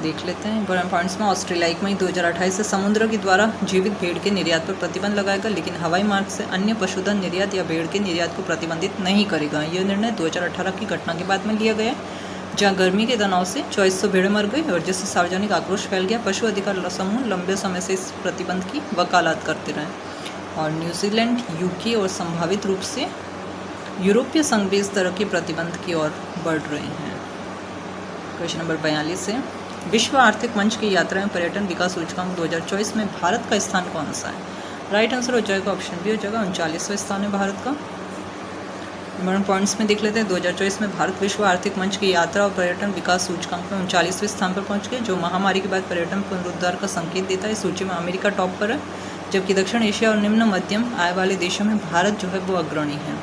Speaker 1: देख लेते हैं इंपॉर्टेंट पॉइंट्स में, ऑस्ट्रेलिया 1 मई 2028 से समुद्र के द्वारा जीवित भेड़ के निर्यात पर प्रतिबंध लगाएगा, लेकिन हवाई मार्ग से अन्य पशुधन निर्यात या भेड़ के निर्यात को प्रतिबंधित नहीं करेगा। यह निर्णय 2018 की घटना के बाद में लिया गया, जहां गर्मी के तनाव से 2400 भेड़ें मर गई और जिससे सार्वजनिक आक्रोश फैल गया। पशु अधिकार समूह लंबे समय से इस प्रतिबंध की वकालत करते रहे और न्यूजीलैंड, UK और संभावित रूप से यूरोपीय संघ भी इस तरह के प्रतिबंध की ओर बढ़ रहे हैं। क्वेश्चन नंबर 42 है, विश्व आर्थिक मंच की यात्रा में पर्यटन विकास सूचकांक 2024 में भारत का स्थान कौन सा है? राइट आंसर हो जाएगा ऑप्शन बी हो जाएगा, 39वां स्थान है भारत का। इंपॉर्टेंट पॉइंट्स में देख लेते हैं, 2024 में भारत विश्व आर्थिक मंच की यात्रा और पर्यटन विकास सूचकांक में 39वें स्थान पर पहुंच गए, जो महामारी के बाद पर्यटन पुनरुद्धार का संकेत देता है। इस सूची में अमेरिका टॉप पर है, जबकि दक्षिण एशिया और निम्न मध्यम आय वाले देशों में भारत जो है वो अग्रणी है।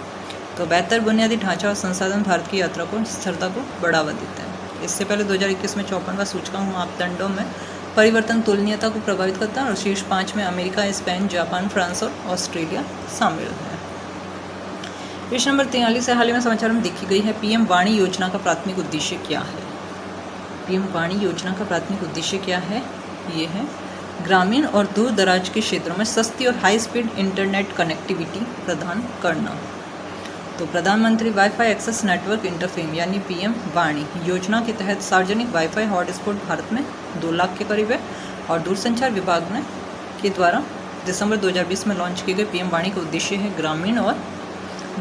Speaker 1: तो बेहतर बुनियादी ढांचा और संसाधन भारत की यात्रा को स्थिरता को बढ़ावा देते हैं। इससे पहले 2021 में 54वां सूचकांक मापदंडों में परिवर्तन तुलनीयता को प्रभावित करता है और शीर्ष 5 में अमेरिका, स्पेन, जापान, फ्रांस और ऑस्ट्रेलिया शामिल है। क्वेश्चन नंबर 43 है, हाल ही में समाचार में देखी गई है PM वाणी योजना का प्राथमिक उद्देश्य क्या है? PM वाणी योजना का प्राथमिक उद्देश्य क्या है? ये है ग्रामीण और दूर दराज के क्षेत्रों में सस्ती और हाई स्पीड इंटरनेट कनेक्टिविटी प्रदान करना। तो प्रधानमंत्री वाईफाई एक्सेस नेटवर्क इंटरफेम यानी PM वाणी योजना के तहत सार्वजनिक वाईफाई हॉटस्पॉट भारत में 2 लाख के करीब है और दूरसंचार विभाग ने के द्वारा दिसंबर 2020 में लॉन्च किए गए PM वाणी का उद्देश्य है ग्रामीण और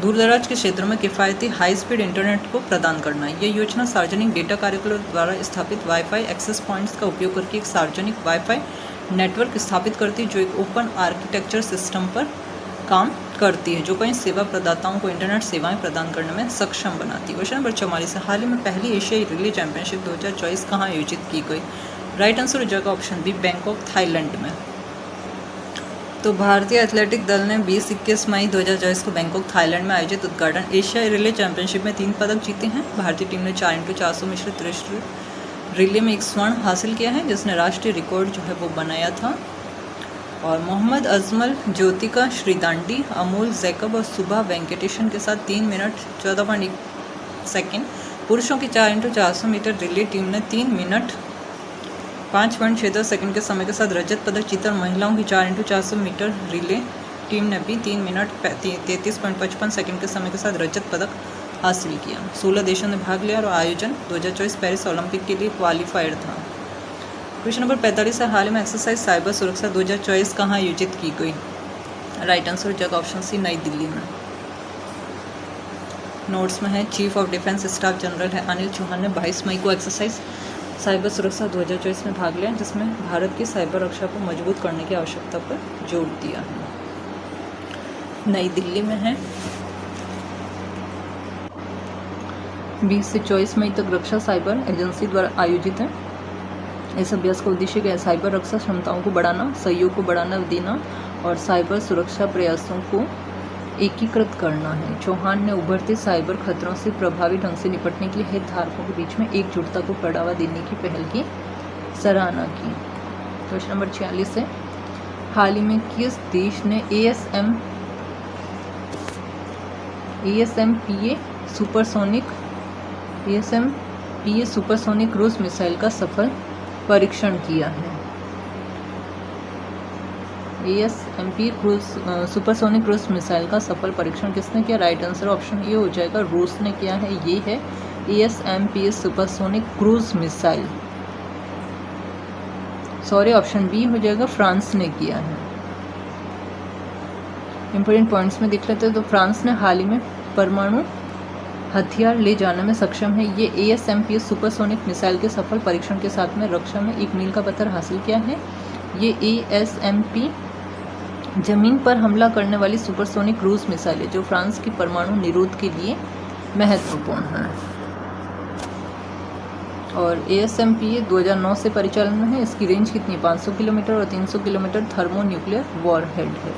Speaker 1: दूरदराज के क्षेत्रों में किफ़ायती हाई स्पीड इंटरनेट को प्रदान करना है। यह योजना सार्वजनिक डेटा कार्यक्रम द्वारा स्थापित वाईफाई एक्सेस पॉइंट्स का उपयोग करके एक सार्वजनिक वाईफाई नेटवर्क स्थापित करती है, जो एक ओपन आर्किटेक्चर सिस्टम पर काम करती है, जो कई सेवा प्रदाताओं को इंटरनेट सेवाएं प्रदान करने में सक्षम बनाती है। क्वेश्चन नंबर 44 है, हाल ही में पहली एशियाई रिले चैंपियनशिप 2024 कहाँ आयोजित की गई? राइट आंसर हो जाएगा ऑप्शन बी, बैंकॉक, थाईलैंड में। तो भारतीय एथलेटिक दल ने 20-21 मई 2024 को बैंकॉक, थाईलैंड में आयोजित उद्घाटन एशियाई रिले चैंपियनशिप में 3 पदक जीते हैं। भारतीय टीम ने 4x400 मिश्रित रिले में 1 स्वर्ण हासिल किया है, जिसने राष्ट्रीय रिकॉर्ड जो है वो बनाया था। और मोहम्मद अजमल, ज्योतिका श्रीदांडी, अमोल जैकब और सुभा वेंकटेशन के साथ 3 मिनट 14.1 सेकेंड। पुरुषों की 4x400 मीटर रिले टीम ने 3 मिनट 5.62 सेकंड के समय के साथ रजत पदक जीता। महिलाओं की 4x400 मीटर रिले टीम ने भी 3 मिनट 33.55 सेकंड के समय के साथ रजत पदक हासिल किया। 16 देशों ने भाग लिया और आयोजन 2024 पेरिस ओलंपिक के लिए क्वालिफाइड था। क्वेश्चन नंबर 45 है, हाल में एक्सरसाइज साइबर सुरक्षा 2024 कहाँ आयोजित की गई? राइट आंसर हो जाएगा ऑप्शन सी, नई दिल्ली में। नोट्स में है, chief of defence staff general है अनिल चौहान ने 22 मई को एक्सरसाइज साइबर सुरक्षा 2024 में भाग लिया, जिसमें भारत की साइबर रक्षा को मजबूत करने की आवश्यकता पर जोर दिया है। नई दिल्ली में है। 20 से 24 मई तक रक्षा साइबर एजेंसी द्वारा आयोजित है। इस अभ्यास का उद्देश्य क्या है? साइबर रक्षा क्षमताओं को बढ़ाना, सहयोग को बढ़ावा देना और साइबर सुरक्षा प्रयासों को एकीकृत करना है। चौहान ने उभरते साइबर खतरों से प्रभावी ढंग से निपटने के लिए हितधारकों के बीच में एकजुटता को बढ़ावा देने की पहल की सराहना की। क्वेश्चन नंबर 46 है, हाल ही में किस देश ने ASMPA सुपरसोनिक क्रूज मिसाइल का सफल परीक्षण किया है? ASMP सुपरसोनिक क्रूज मिसाइल का सफल परीक्षण किसने किया? राइट आंसर ऑप्शन ए हो जाएगा, रूस ने किया है। ये है ASMP supersonic cruise missile, sorry option B हो जाएगा, फ्रांस ने किया है। इंपॉर्टेंट पॉइंट्स में देख लेते हैं तो फ्रांस ने हाल ही में परमाणु हथियार ले जाने में सक्षम है। ये ASMP सुपरसोनिक मिसाइल के सफल परीक्षण के साथ में रक्षा में एक मील का पत्थर हासिल किया है। ये ASMP जमीन पर हमला करने वाली सुपरसोनिक क्रूज मिसाइल है जो फ्रांस की परमाणु निरोध के लिए महत्वपूर्ण है। और ASMP 2009 से परिचालन में है। इसकी रेंज कितनी है? 500 किलोमीटर और 300 किलोमीटर थर्मो न्यूक्लियर वॉरहेड है।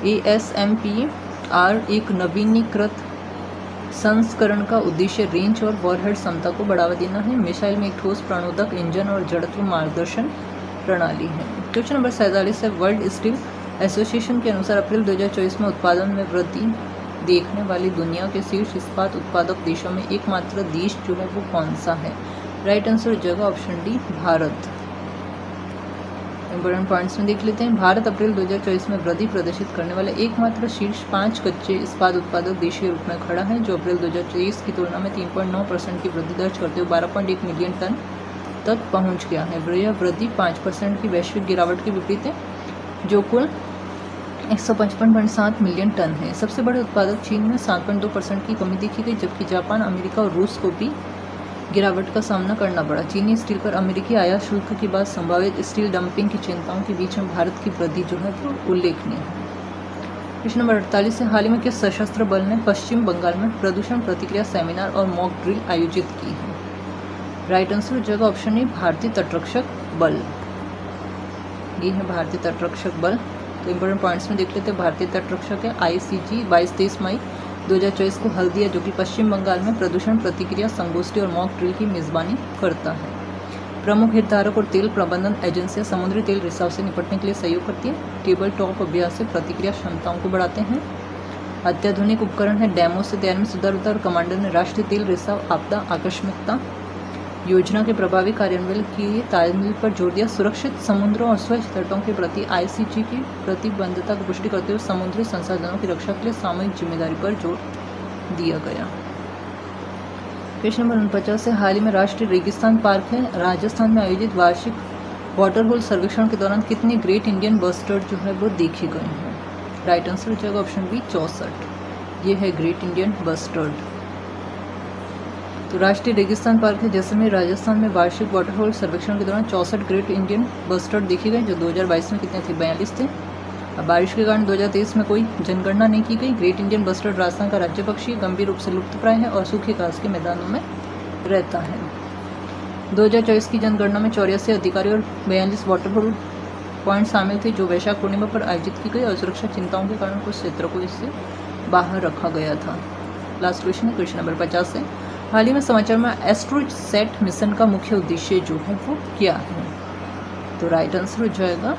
Speaker 1: ASMPR एक नवीनीकृत संस्करण का उद्देश्य रेंज और वॉरहेड क्षमता को बढ़ावा देना है। मिसाइल में एक ठोस प्राणोदक इंजन और जड़त्व मार्गदर्शन प्रणाली है। क्वेश्चन नंबर 47 है, वर्ल्ड स्टील एसोसिएशन के अनुसार अप्रैल 2024 में उत्पादन में वृद्धि देखने वाली दुनिया के शीर्ष इस्पात उत्पादक देशों में एकमात्र देश जो है वो कौन सा है? राइट आंसर हो जाएगा option D, Bharat. Important points में देख लेते हैं। भारत अप्रैल 2024 में वृद्धि प्रदर्शित करने वाला एकमात्र शीर्ष 5 कच्चे इस्पात उत्पादक देश के रूप में खड़ा है, जो अप्रैल 2023 की तुलना में 3.9% की वृद्धि दर्ज करते हुए 12.1 मिलियन टन तक पहुंच गया है। यह वृद्धि 5% की वैश्विक गिरावट के विपरीत है, जो कुल 155.7 मिलियन टन है। सबसे बड़े उत्पादक चीन में 7.2% की कमी देखी गई, जबकि जापान, अमेरिका और रूस को भी गिरावट का सामना करना पड़ा। चीनी स्टील पर अमेरिकी आयात शुल्क के बाद संभावित स्टील डंपिंग की चिंताओं के बीच में भारत की वृद्धि जो है वो उल्लेखनीय है। क्वेश्चन नंबर 48 है, हाल ही में किस सशस्त्र बल ने पश्चिम बंगाल में प्रदूषण प्रतिक्रिया सेमिनार और मॉक ड्रिल आयोजित की है? राइट आंसर हो जाएगा ऑप्शन ए, भारतीय तटरक्षक बल। ये है भारतीय तटरक्षक बल। तो इंपॉर्टेंट पॉइंट्स में देख लेते हैं। भारतीय तटरक्षक है ICG 22-23 मई 2024 को हल्दिया, जो कि पश्चिम बंगाल में प्रदूषण प्रतिक्रिया संगोष्ठी और मॉक ड्रिल की मेजबानी करता है। प्रमुख हितधारक और तेल प्रबंधन एजेंसियां समुद्री तेल रिसाव से निपटने के लिए सहयोग करती है। टेबल टॉप अभ्यास से प्रतिक्रिया क्षमताओं को बढ़ाते हैं। अत्याधुनिक उपकरण है, डैमों से तैयारी में सुधार होता है। और कमांडर ने राष्ट्रीय तेल रिसाव आपदा आकस्मिकता योजना के प्रभावी कार्यान्वयन के लिए तालमेल पर जोर दिया। सुरक्षित समुद्रों और स्वच्छ तटों के प्रति ICG की प्रतिबद्धता की पुष्टि करते हुए समुद्री संसाधनों की रक्षा के लिए सामूहिक जिम्मेदारी पर जोर दिया गया। क्वेश्चन नंबर 49 है, हाल ही में राष्ट्रीय रेगिस्तान पार्क है राजस्थान में आयोजित वार्षिक वाटर होल सर्वेक्षण के दौरान कितने ग्रेट इंडियन बस्टर्ड जो है वो देखे गए हैं? राइट आंसर हो जाएगा ऑप्शन बी, 64। ये है ग्रेट इंडियन बस्टर्ड। तो राष्ट्रीय रेगिस्तान पार्क है जैसलमेर राजस्थान में वार्षिक वाटर होल सर्वेक्षण के दौरान 64 ग्रेट इंडियन बस्टर्ड देखे गए, जो 2022 में कितने थे? 42 थे। अब बारिश के कारण 2023 में कोई जनगणना नहीं की गई। ग्रेट इंडियन बस्टर्ड राजस्थान का राज्य पक्षी गंभीर रूप से लुप्तप्राय है और सूखे घास के मैदानों में रहता है। 2024 की जनगणना में 84 अधिकारी और 42 वाटर होल पॉइंट शामिल थे, जो वैशाख पूर्णिमा पर आयोजित की गई और सुरक्षा चिंताओं के कारण कुछ क्षेत्रों को इससे बाहर रखा गया था। लास्ट क्वेश्चन है, क्वेश्चन नंबर 50 है, हाल ही में समाचार में एस्ट्रोसैट मिशन का मुख्य उद्देश्य जो है वो क्या है? तो राइट आंसर हो जाएगा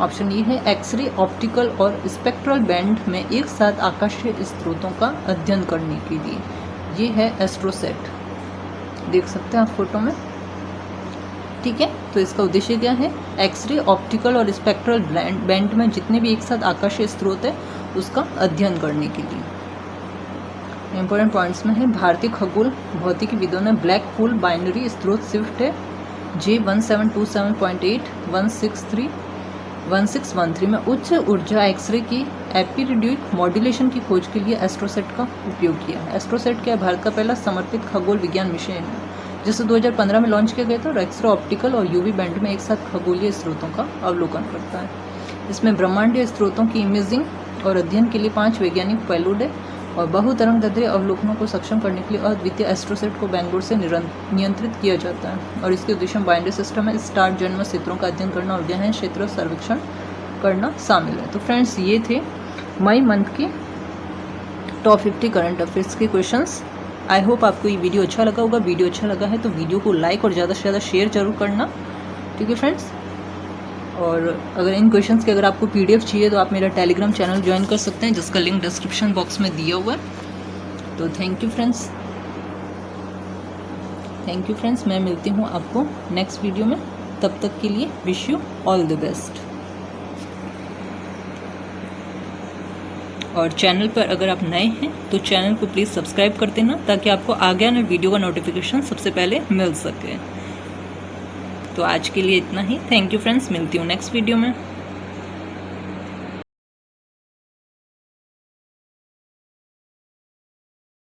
Speaker 1: ऑप्शन ए है, एक्सरे, ऑप्टिकल और स्पेक्ट्रल बैंड में एक साथ आकाशीय स्रोतों का अध्ययन करने के लिए। ये है एस्ट्रोसेट, देख सकते हैं आप फोटो में, ठीक है। तो इसका उद्देश्य क्या है, एक्सरे, ऑप्टिकल और स्पेक्ट्रल बैंड में जितने भी एक साथ आकाशीय स्रोत है उसका अध्ययन करने के लिए। इंपॉर्टेंट पॉइंट्स में है, भारतीय खगोल भौतिकी विदों ने ब्लैक होल बाइनरी स्रोत स्विफ्ट है J1727.8 1613 में उच्च ऊर्जा एक्सरे की एपिरिडिक मॉड्यूलेशन की खोज के लिए एस्ट्रोसेट का उपयोग किया है। एस्ट्रोसेट क्या है, भारत का पहला समर्पित खगोल विज्ञान मिशन है जिसे 2015 में लॉन्च किया गया था और एक्सरे, ऑप्टिकल और यूवी बैंड में एक साथ खगोलीय स्रोतों का अवलोकन करता है। इसमें ब्रह्मांडीय स्रोतों की इमेजिंग और अध्ययन के लिए 5 वैज्ञानिक पेलोड है और बहुतरंगदैर्ध्य अवलोकनों को सक्षम करने के लिए अद्वितीय एस्ट्रोसेट को बेंगलुरु से नियंत्रित किया जाता है और इसके उद्देश्य में बाइनरी सिस्टम में स्टार जन्म क्षेत्रों का अध्ययन करना और गहन क्षेत्र सर्वेक्षण करना शामिल है। तो फ्रेंड्स, ये थे मई मंथ के टॉप 50 करंट अफेयर्स के क्वेश्चंस। आई होप आपको ये वीडियो अच्छा लगा होगा। वीडियो अच्छा लगा है तो वीडियो को लाइक और ज़्यादा से ज़्यादा शेयर जरूर करना, ठीक है फ्रेंड्स। और अगर इन क्वेश्चंस के अगर आपको PDF चाहिए तो आप मेरा टेलीग्राम चैनल ज्वाइन कर सकते हैं जिसका लिंक डिस्क्रिप्शन बॉक्स में दिया हुआ है। तो थैंक यू फ्रेंड्स, मैं मिलती हूँ आपको नेक्स्ट वीडियो में। तब तक के लिए wish you all the best. और चैनल पर अगर आप नए हैं तो चैनल को प्लीज़ सब्सक्राइब कर देना ताकि आपको आगे आने वीडियो का नोटिफिकेशन सबसे पहले मिल सके। तो आज के लिए इतना ही। थैंक यू फ्रेंड्स, मिलती हूँ नेक्स्ट वीडियो में।